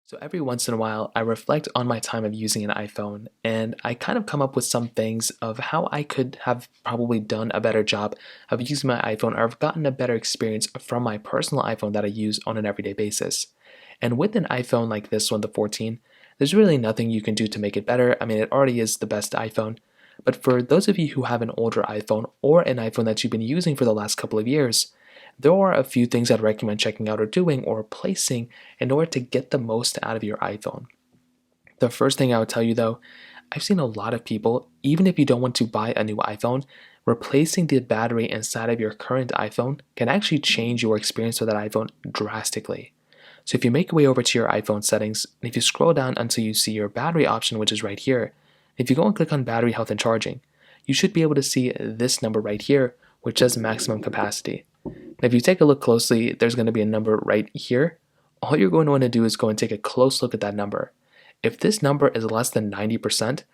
So every once in a while, I reflect on my time of using an iPhone, and I kind of come up with some things of how I could have probably done a better job of using my iPhone or have gotten a better experience from my personal iPhone that I use on an everyday basis. And with an iPhone like this one, the 14, there's really nothing you can do to make it better. I mean, it already is the best iPhone. But for those of you who have an older iPhone or an iPhone that you've been using for the last couple of years, there are a few things I'd recommend checking out or doing or replacing in order to get the most out of your iPhone. The first thing I would tell you though, I've seen a lot of people, even if you don't want to buy a new iPhone, replacing the battery inside of your current iPhone can actually change your experience with that iPhone drastically. So if you make your way over to your iPhone settings, and if you scroll down until you see your battery option, which is right here, if you go and click on battery health and charging, you should be able to see this number right here, which says maximum capacity. And if you take a look closely, there's going to be a number right here. All you're going to want to do is go and take a close look at that number. If this number is less than 90%,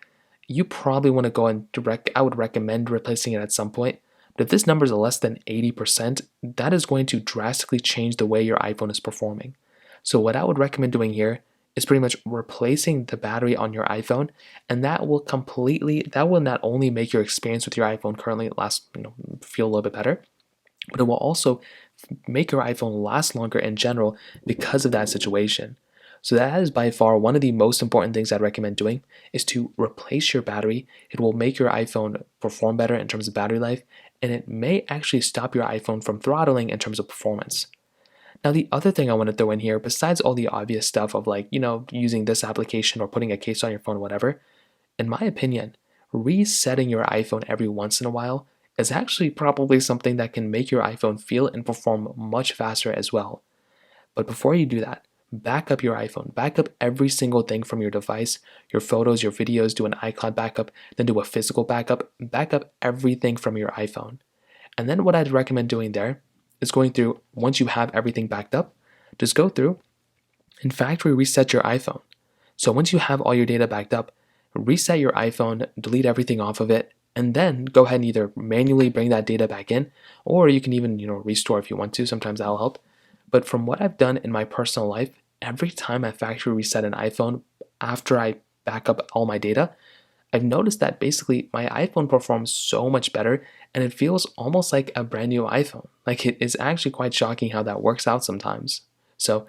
you probably want to go and I would recommend replacing it at some point. But if this number is less than 80%, that is going to drastically change the way your iPhone is performing. So what I would recommend doing here is pretty much replacing the battery on your iPhone, and that will not only make your experience with your iPhone currently feel a little bit better, but it will also make your iPhone last longer in general because of that situation. So that is by far one of the most important things I'd recommend doing is to replace your battery. It will make your iPhone perform better in terms of battery life, and it may actually stop your iPhone from throttling in terms of performance. Now, the other thing I want to throw in here, besides all the obvious stuff of using this application or putting a case on your phone, whatever, in my opinion, resetting your iPhone every once in a while is actually probably something that can make your iPhone feel and perform much faster as well. But before you do that, back up your iPhone. Back up every single thing from your device, your photos, your videos, do an iCloud backup, then do a physical backup. Back up everything from your iPhone. And then what I'd recommend doing there is going through, once you have everything backed up, just go through and factory reset your iPhone. So once you have all your data backed up, reset your iPhone, delete everything off of it, and then go ahead and either manually bring that data back in, or you can even restore if you want to. Sometimes that'll help. But from what I've done in my personal life, every time I factory reset an iPhone after I back up all my data, I've noticed that basically my iPhone performs so much better and it feels almost like a brand new iPhone. Like, it is actually quite shocking how that works out sometimes. So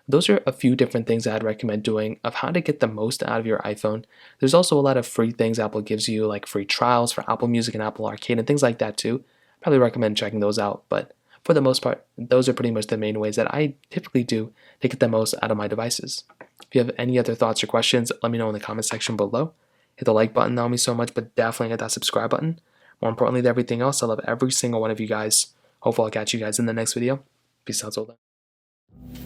those are a few different things I'd recommend doing of how to get the most out of your iPhone. There's also a lot of free things Apple gives you, like free trials for Apple Music and Apple Arcade and things like that too. Probably recommend checking those out, but for the most part, those are pretty much the main ways that I typically do to get the most out of my devices. If you have any other thoughts or questions, let me know in the comment section below. Hit the like button, that would mean so much, but definitely hit that subscribe button. More importantly than everything else, I love every single one of you guys. Hopefully I'll catch you guys in the next video. Peace out till then.